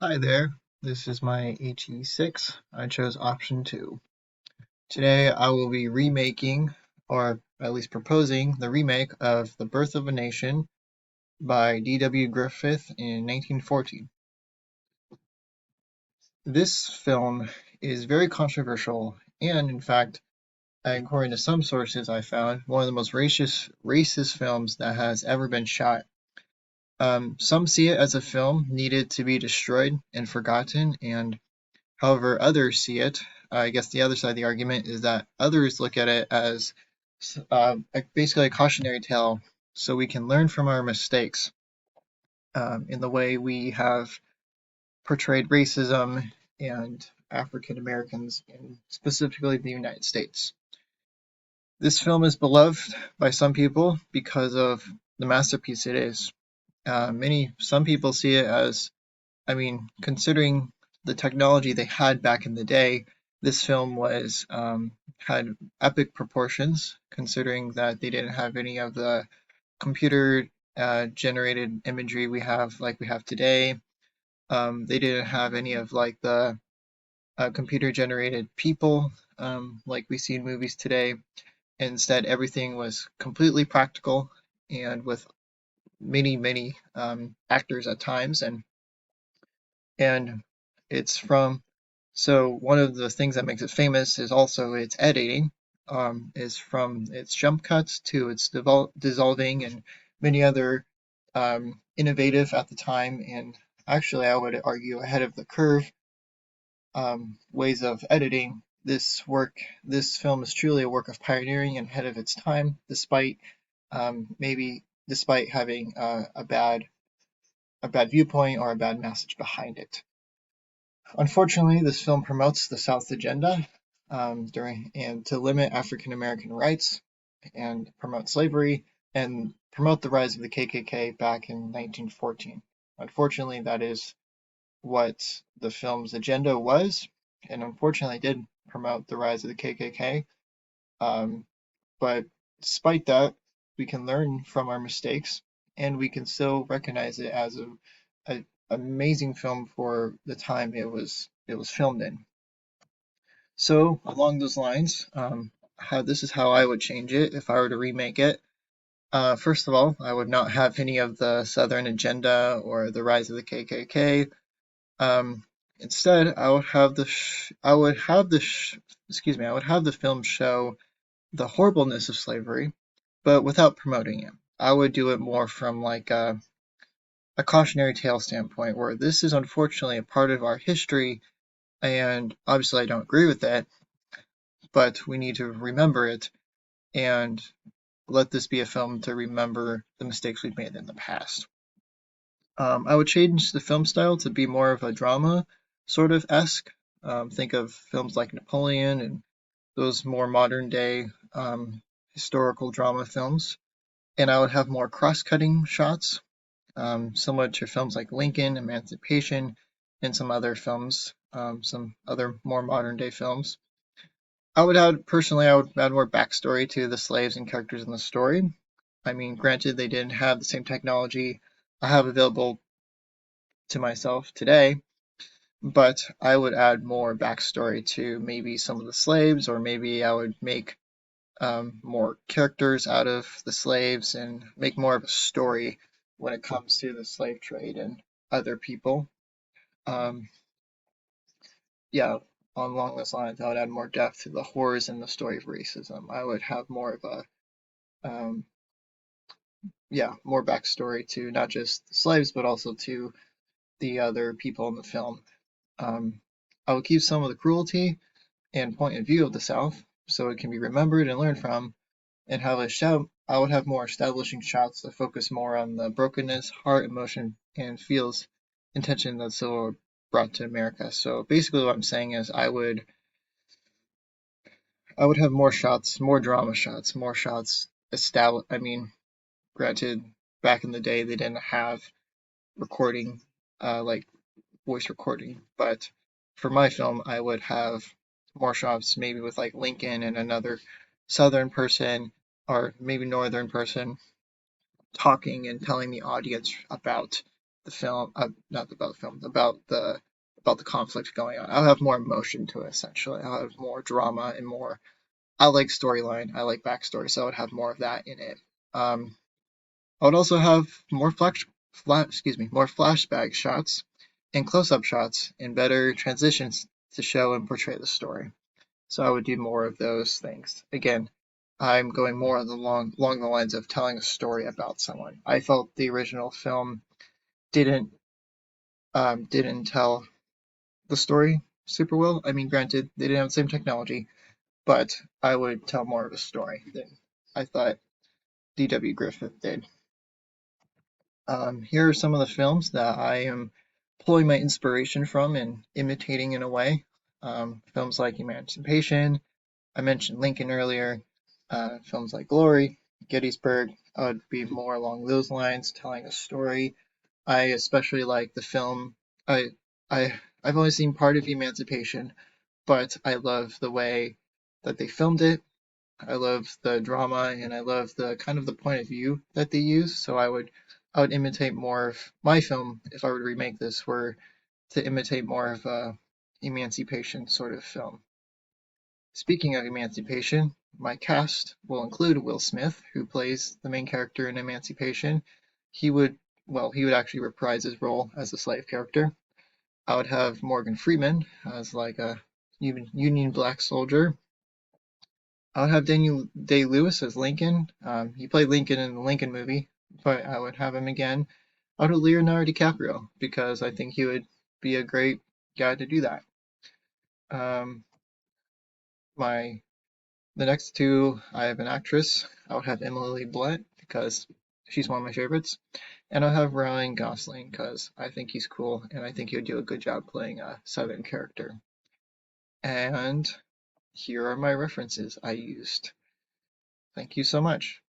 Hi there, this is my HE6. I chose option 2. Today I will be remaking, or at least proposing, the remake of The Birth of a Nation by D.W. Griffith in 1914. This film is very controversial and, in fact, according to some sources I found, one of the most racist films that has ever been shot. Some see it as a film needed to be destroyed and forgotten, and however others see it, I guess the other side of the argument is that others look at it as basically a cautionary tale so we can learn from our mistakes in the way we have portrayed racism and African Americans in specifically the United States. This film is beloved by some people because of the masterpiece it is. Some people see it as, considering the technology they had back in the day, this film was had epic proportions, considering that they didn't have any of the computer generated imagery we have today. They didn't have any of like the computer generated people like we see in movies today. Instead, everything was completely practical and with many actors at times, and it's from so one of the things that makes it famous is also its editing, is from its jump cuts to its dissolving and many other innovative at the time, and actually I would argue ahead of the curve ways of editing. This film is truly a work of pioneering and ahead of its time, despite having a bad viewpoint or a bad message behind it. Unfortunately, this film promotes the South's agenda to limit African American rights and promote slavery and promote the rise of the KKK back in 1914. Unfortunately, that is what the film's agenda was, and unfortunately did promote the rise of the KKK. But despite that, we can learn from our mistakes, and we can still recognize it as a amazing film for the time it was filmed in. So along those lines, this is how I would change it if I were to remake it. First of all, I would not have any of the Southern agenda or the rise of the KKK. Instead, I would have I would have the film show the horribleness of slavery, but without promoting it. I would do it more from like a cautionary tale standpoint, where this is unfortunately a part of our history, and obviously I don't agree with it, but we need to remember it and let this be a film to remember the mistakes we've made in the past. I would change the film style to be more of a drama sort of esque. Think of films like Napoleon and those more modern day historical drama films. And I would have more cross cutting shots, similar to films like Lincoln, Emancipation, and some other films, some other more modern day films. I would add more backstory to the slaves and characters in the story. I mean, granted, they didn't have the same technology I have available to myself today, but I would add more backstory to maybe some of the slaves, or maybe I would make more characters out of the slaves and make more of a story when it comes to the slave trade and other people. Um, yeah, along those lines, I would add more depth to the horrors in the story of racism. I would have more of a um, more backstory to not just the slaves, but also to the other people in the film. Um, I would keep some of the cruelty and point of view of the South so it can be remembered and learned from, and I would have more establishing shots that focus more on the brokenness, heart, emotion, and feels intention that Civil brought to America. So basically, what I'm saying is, I would have more shots, more drama shots, more shots established. I mean, granted, back in the day they didn't have recording, like voice recording, but for my film, I would have more shots, maybe with like Lincoln and another Southern person or maybe Northern person talking and telling the audience about the film, not about the film, about the conflict going on. I'll have more emotion to it, essentially. I'll have more drama and more. I like storyline. I like backstory, so I would have more of that in it. Um, I would also have more flashback shots and close-up shots and better transitions to show and portray the story. So I would do more of those things. Again, I'm going more along the lines of telling a story about someone. I felt the original film didn't didn't tell the story super well. I mean, granted, they didn't have the same technology, but I would tell more of a story than I thought D.W. Griffith did. Here are some of the films that I am pulling my inspiration from and imitating in a way. Films like Emancipation, I mentioned Lincoln earlier, films like Glory, Gettysburg. I would be more along those lines, telling a story. I especially like the film. I I've only seen part of Emancipation, but I love the way that they filmed it. I love the drama and I love the kind of the point of view that they use. So I would imitate more of my film if I were to remake this, were to imitate more of a emancipation sort of film. Speaking of emancipation, my cast will include Will Smith, who plays the main character in Emancipation. He would he would actually reprise his role as a slave character. I would have Morgan Freeman as like a Union black soldier. I would have Daniel Day-Lewis as Lincoln. He played Lincoln in the Lincoln movie, but I would have him again. I would have Leonardo DiCaprio because I think he would be a great guy to do that. Um, my The next two, I have an actress. I would have Emily Blunt because she's one of my favorites, and I'll have Ryan Gosling because I think he's cool and I think he would do a good job playing a Southern character. And here are my references I used. Thank you so much.